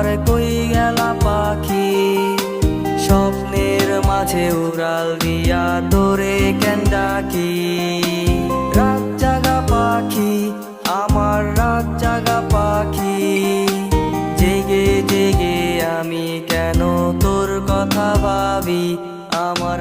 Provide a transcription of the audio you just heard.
আমার কই গেলা পাখি, স্বপ্নের মাঝে উড়াল দিয়া তোরে কেন ডাকি। রাত জাগা পাখি, আমার রাত জাগা পাখি, জেগে জেগে আমি কেন তোর কথা ভাবি। আমার